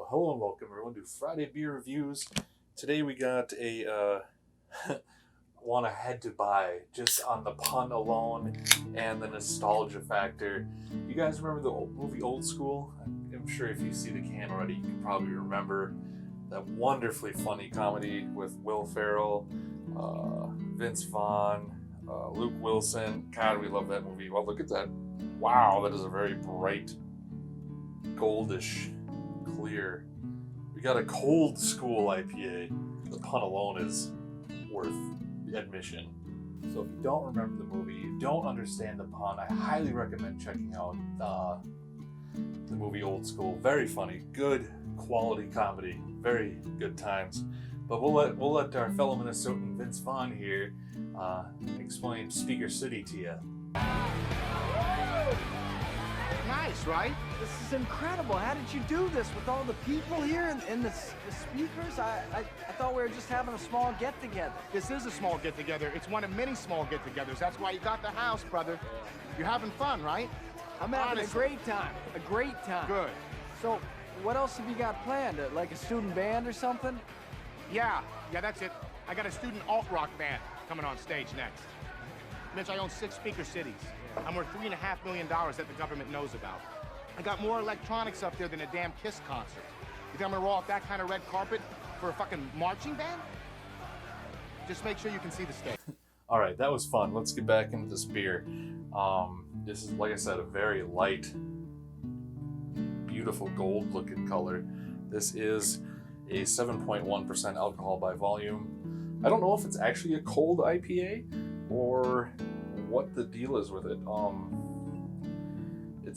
Well, hello and welcome everyone to Friday Beer Reviews. Today we got a one I had to buy just on the pun alone and the nostalgia factor. You guys remember the movie Old School? I'm sure if you see the can already, you can probably remember that wonderfully funny comedy with Will Ferrell, Vince Vaughn, Luke Wilson. God, we love that movie. Well, look at that. Wow, that is a very bright, goldish, clear. We got a Cold School IPA. The pun alone is worth admission. So if you don't remember the movie, you don't understand the pun, I highly recommend checking out the movie Old School. Very funny, good quality comedy, very good times. But we'll let our fellow Minnesotan Vince Vaughn here explain Speaker City to you. Nice, right? This is incredible. How did you do this with all the people here and the speakers? I thought we were just having a small get-together. This is a small get-together. It's one of many small get-togethers. That's why you got the house, brother. You're having fun, right? I'm having a great time. A great time. Good. So, what else have you got planned? Like a student band or something? Yeah, that's it. I got a student alt-rock band coming on stage next. Mitch, I own 6 speaker cities. I'm worth $3.5 million that the government knows about. I got more electronics up there than a damn Kiss concert. You think I'm gonna roll out that kind of red carpet for a fucking marching band? Just make sure you can see the stage. All right, that was fun. Let's get back into this beer. This is, like I said, a very light, beautiful gold-looking color. This is a 7.1% alcohol by volume. I don't know if it's actually a cold IPA or what the deal is with it. It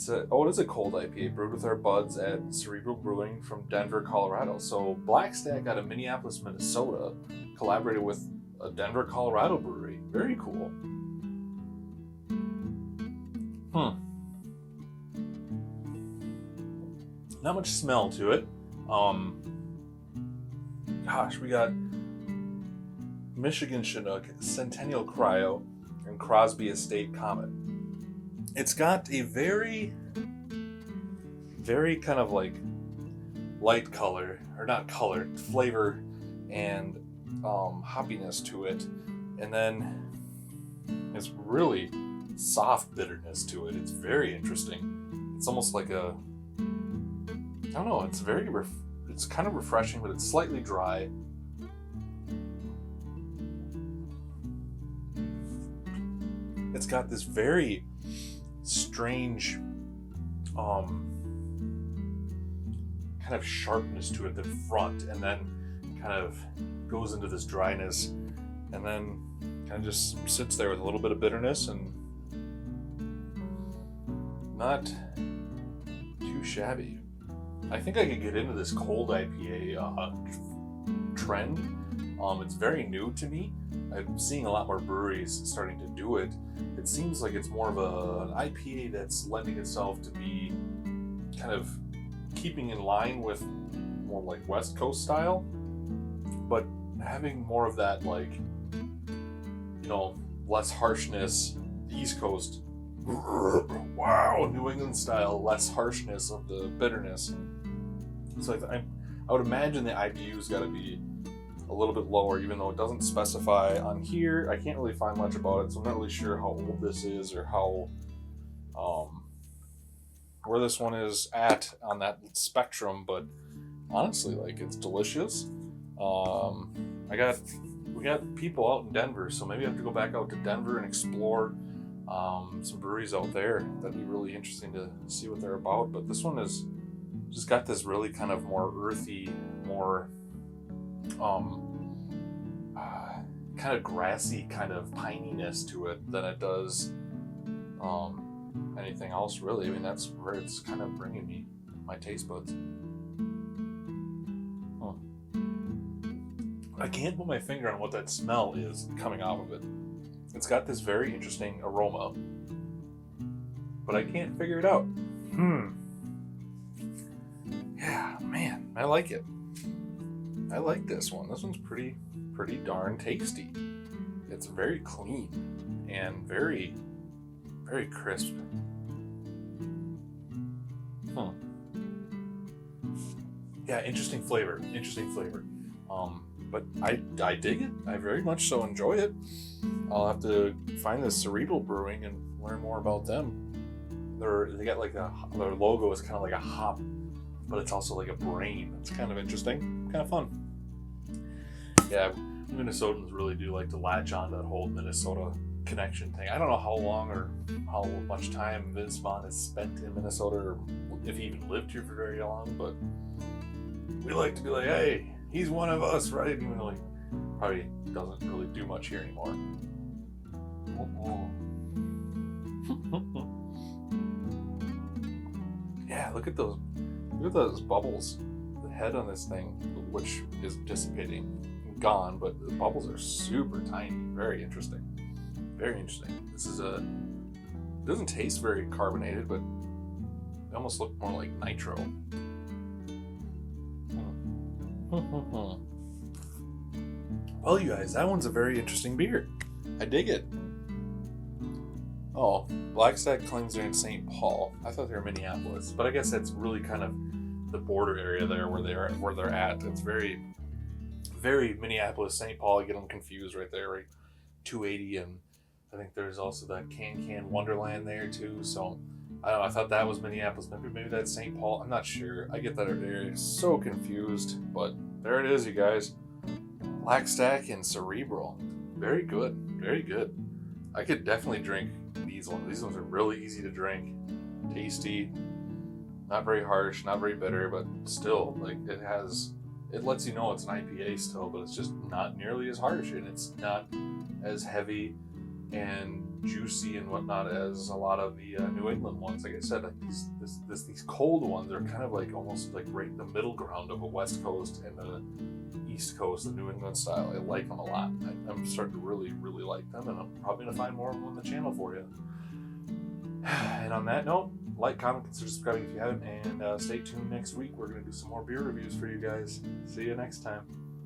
is a cold IPA brewed with our buds at Cerebral Brewing from Denver, Colorado. So Blackstack out of Minneapolis, Minnesota collaborated with a Denver, Colorado brewery. Very cool. Not much smell to it. Gosh, we got Michigan Chinook, Centennial Cryo, and Crosby Estate Comet. It's got a very kind of like light color, or not color, flavor and hoppiness to it. And then it's really soft bitterness to it. It's very interesting. It's almost like I don't know, it's very, it's kind of refreshing, but it's slightly dry. It's got this very strange kind of sharpness to it, the front, and then kind of goes into this dryness, and then kind of just sits there with a little bit of bitterness, and not too shabby. I think I could get into this cold IPA trend. It's very new to me. I'm seeing a lot more breweries starting to do it. It seems like it's more of an IPA that's lending itself to be kind of keeping in line with more like West Coast style, but having more of that, like, you know, less harshness, East Coast, wow, New England style, less harshness of the bitterness. So I would imagine the IBU's got to be a little bit lower, even though it doesn't specify on here. I can't really find much about it, so I'm not really sure how old this is or how where this one is at on that spectrum. But honestly, like, it's delicious. We got people out in Denver, so maybe I have to go back out to Denver and explore some breweries out there. That'd be really interesting to see what they're about. But this one is just got this really kind of more earthy, more kind of grassy kind of pininess to it than it does anything else, really. I mean, that's where it's kind of bringing me, my taste buds. I can't put my finger on what that smell is coming off of it. It's got this very interesting aroma, but I can't figure it out. Yeah, man, I like it. I like this one. This one's pretty darn tasty. It's very clean and very crisp. Yeah, interesting flavor. But I dig it. I very much so enjoy it. I'll have to find this Cerebral Brewing and learn more about them. They got like their logo is kind of like a hop, but it's also like a brain. It's kind of interesting, kind of fun. Yeah, Minnesotans really do like to latch on to that whole Minnesota connection thing. I don't know how long or how much time Vince Vaughn has spent in Minnesota, or if he even lived here for very long, but we like to be like, hey, he's one of us, right? Even though he probably doesn't really do much here anymore. Yeah, look at those bubbles. The head on this thing, which is dissipating, gone, but the bubbles are super tiny. Very interesting. Very interesting. This is it doesn't taste very carbonated, but they almost look more like nitro. Well, you guys, that one's a very interesting beer. I dig it. Oh, Blackstack claims they're in St. Paul. I thought they were Minneapolis, but I guess that's really kind of the border area there where they're at. It's very, very Minneapolis, St. Paul. I get them confused right there, right? 280, and I think there's also that Can Wonderland there too. So I don't know. I thought that was Minneapolis. Maybe that's St. Paul. I'm not sure. I get that area so confused, but there it is, you guys. Blackstack and Cerebral. Very good. Very good. I could definitely drink these ones. These ones are really easy to drink. Tasty. Not very harsh, not very bitter, but still, like, it lets you know it's an IPA still, but it's just not nearly as harsh, and it's not as heavy and juicy and whatnot as a lot of the New England ones. Like I said, like these cold ones are kind of like almost like right in the middle ground of a West Coast and a East Coast, the New England style. I like them a lot. I'm starting to really, really like them, and I'm probably going to find more of them on the channel for you. And on that note, like, comment, consider subscribing if you haven't, and stay tuned next week. We're going to do some more beer reviews for you guys. See you next time.